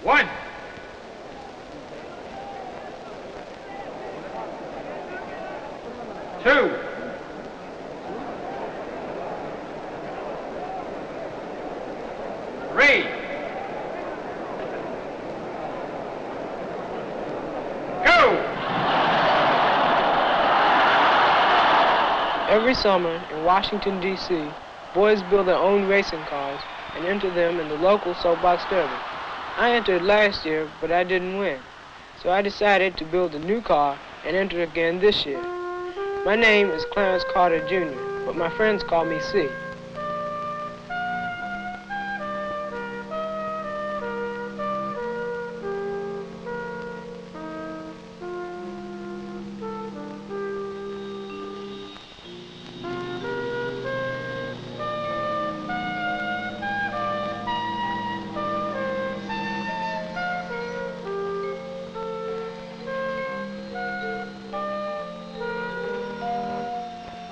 One. Two. Three. Go! Every summer in Washington, D.C., boys build their own racing cars and enter them in the local soapbox derby. I entered last year, but I didn't win. So I decided to build a new car and enter again this year. My name is Clarence Carter Jr., but my friends call me C.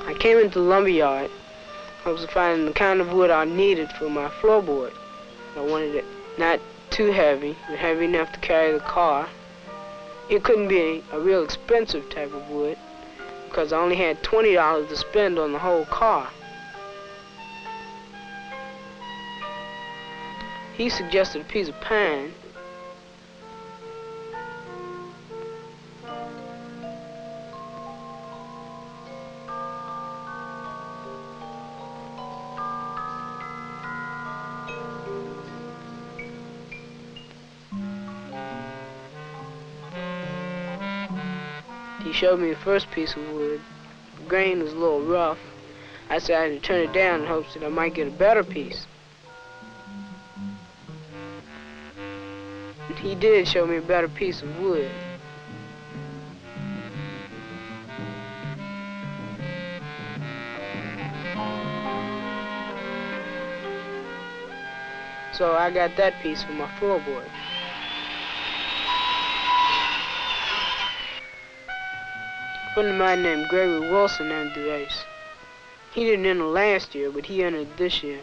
I came into the lumberyard. I was finding the kind of wood I needed for my floorboard. I wanted it not too heavy, but heavy enough to carry the car. It couldn't be a real expensive type of wood because I only had $20 to spend on the whole car. He suggested a piece of pine. He showed me the first piece of wood. The grain was a little rough. I decided to turn it down in hopes that I might get a better piece. And he did show me a better piece of wood. So I got that piece for my floorboard. A friend of mine named Gregory Wilson entered the race. He didn't enter last year, but he entered this year.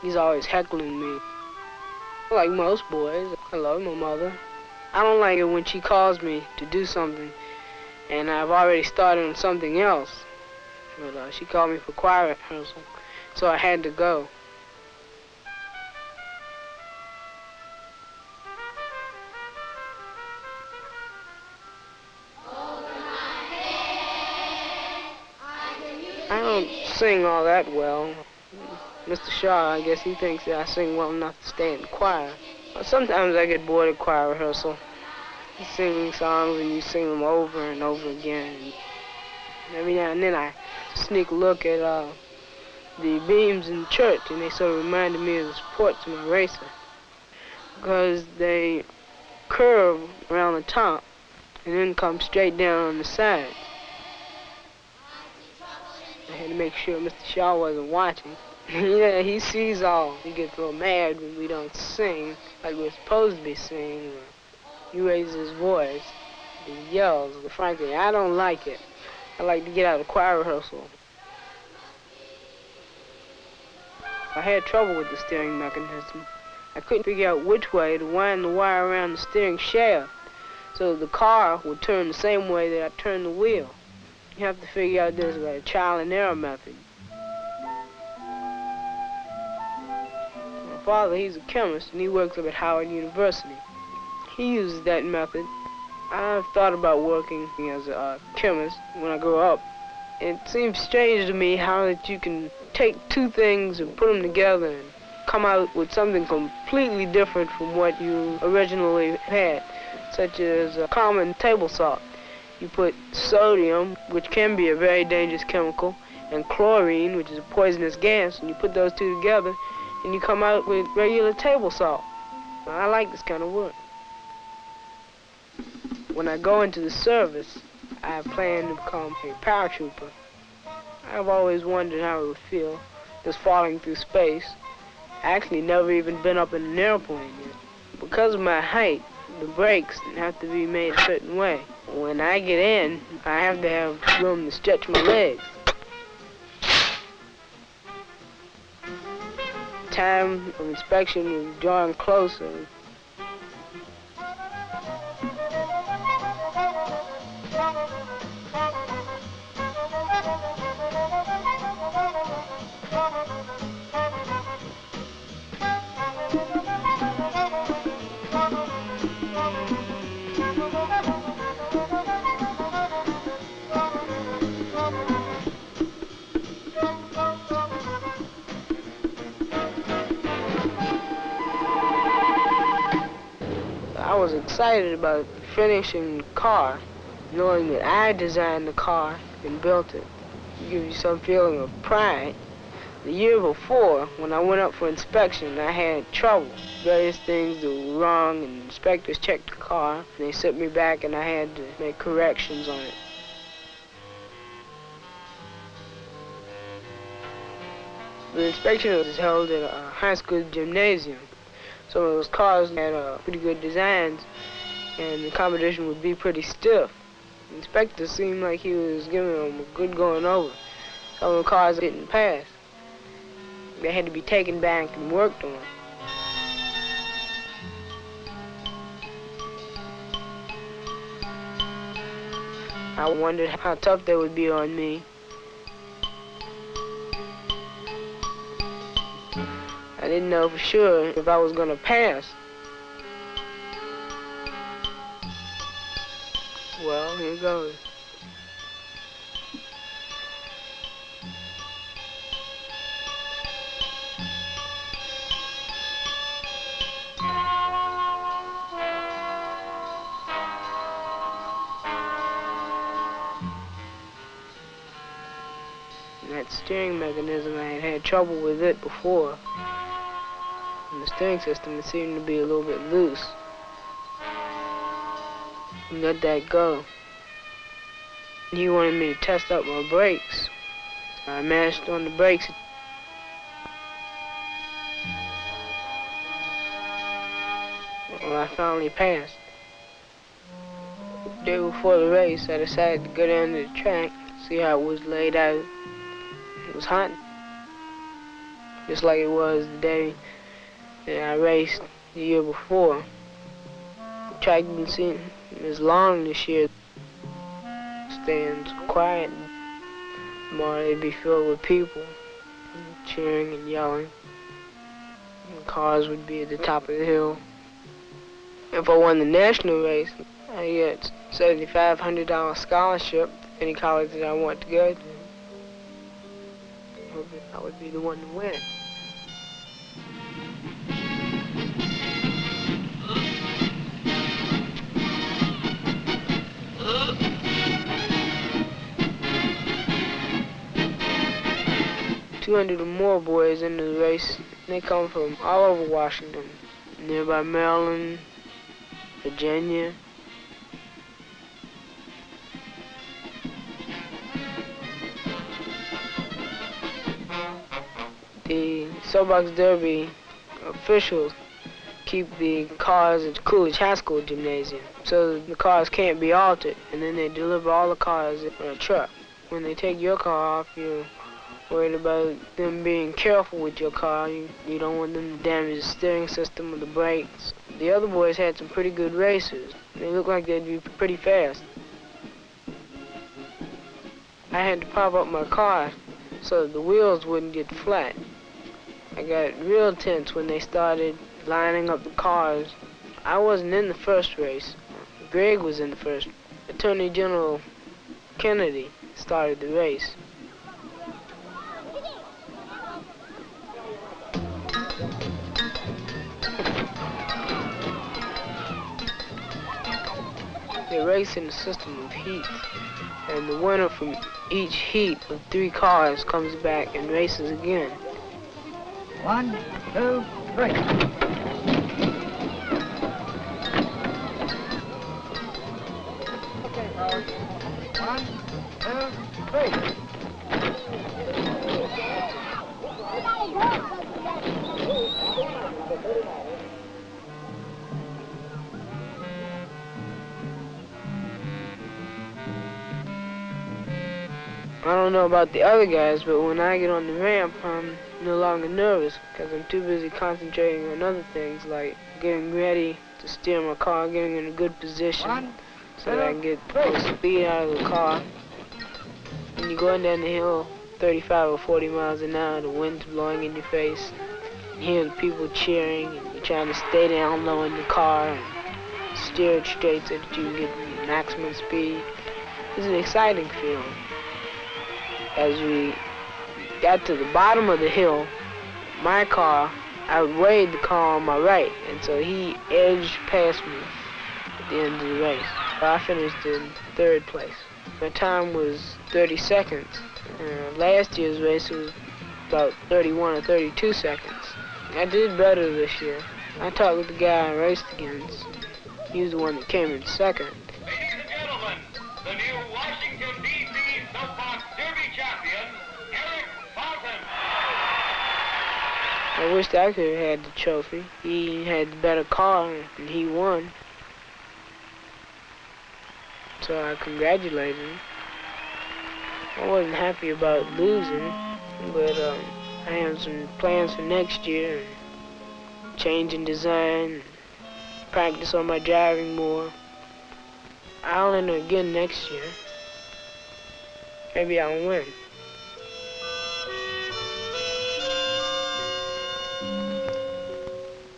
He's always heckling me. Like most boys, I love my mother. I don't like it when she calls me to do something and I've already started on something else. But she called me for choir rehearsal, so I had to go. I don't sing all that well. Mr. Shaw, I guess he thinks that I sing well enough to stay in the choir. But sometimes I get bored at choir rehearsal. You sing songs and you sing them over and over again. And every now and then I sneak a look at the beams in the church, and they sort of reminded me of the supports of my racer, because they curve around the top and then come straight down on the side. I had to make sure Mr. Shaw wasn't watching. Yeah, he sees all. He gets a little mad when we don't sing like we're supposed to be singing. He raises his voice. He yells. But frankly, I don't like it. I like to get out of choir rehearsal. I had trouble with the steering mechanism. I couldn't figure out which way to wind the wire around the steering shaft so the car would turn the same way that I turned the wheel. You have to figure out this by a trial and error method. My father, he's a chemist, and he works up at Howard University. He uses that method. I've thought about working as a chemist when I grow up. It seems strange to me how that you can take two things and put them together and come out with something completely different from what you originally had, such as a common table salt. You put sodium, which can be a very dangerous chemical, and chlorine, which is a poisonous gas, and you put those two together, and you come out with regular table salt. I like this kind of work. When I go into the service, I plan to become a paratrooper. I've always wondered how it would feel just falling through space. I actually never even been up in an airplane yet. Because of my height, the brakes have to be made a certain way. When I get in, I have to have room to stretch my legs. time of inspection was drawing closer. I was excited about finishing the car, knowing that I designed the car and built it. It gives you some feeling of pride. The year before, when I went up for inspection, I had trouble. Various things that were wrong, and inspectors checked the car. They sent me back, and I had to make corrections on it. The inspection was held at a high school gymnasium. Some of those cars had pretty good designs, and the competition would be pretty stiff. The inspector seemed like he was giving them a good going over. Some of the cars didn't pass. They had to be taken back and worked on. I wondered how tough they would be on me. I didn't know for sure if I was going to pass. Well, here goes. That steering mechanism, I had trouble with it before. And the steering system, it seemed to be a little bit loose. And let that go. He wanted me to test out my brakes. I mashed on the brakes. Well, I finally passed. The day before the race, I decided to go down to the track, see how it was laid out. It was hot, just like it was the day that I raced the year before. The track didn't seem as long this year. Stands quiet. Tomorrow they'd be filled with people, cheering and yelling. And cars would be at the top of the hill. If I won the national race, I get $7,500 scholarship to any college that I want to go to. I would be the one to win. $200 or more boys into the race. They come from all over Washington, nearby Maryland, Virginia. The Soapbox Derby officials keep the cars at the Coolidge High School gymnasium, so the cars can't be altered, and then they deliver all the cars in a truck. When they take your car off, you're worried about them being careful with your car. You don't want them to damage the steering system or the brakes. The other boys had some pretty good racers. They looked like they'd be pretty fast. I had to pop up my car so the wheels wouldn't get flat. I got real tense when they started lining up the cars. I wasn't in the first race. Greg was in the first. Attorney General Kennedy started the race. They race in a system of heats, and the winner from each heat of 3 cars comes back and races again. 1, 2, 3. Okay, Howard. 1, 2, 3. I don't don't know about the other guys, but when I get on the ramp, I'm no longer nervous because I'm too busy concentrating on other things like getting ready to steer my car, getting in a good position so that I can get the most speed out of the car. When you're going down the hill 35 or 40 miles an hour, the wind's blowing in your face, you hear the people cheering, and you're trying to stay down low in the car and steer it straight so that you can get maximum speed. It's an exciting feeling. As we got to the bottom of the hill, my car outweighed the car on my right, and so he edged past me at the end of the race. I finished in 3rd place. My time was 30 seconds. Last year's race was about 31 or 32 seconds. I did better this year. I talked with the guy I raced against. He was the one that came in 2nd. Ladies and gentlemen, the new Washington, D.C. Soapbox Derby champion, Eric Fountain. I wished I could have had the trophy. He had the better car, and he won. So I congratulated him. I wasn't happy about losing, but I have some plans for next year. Change in design, practice on my driving more. I'll enter again next year. Maybe I'll win.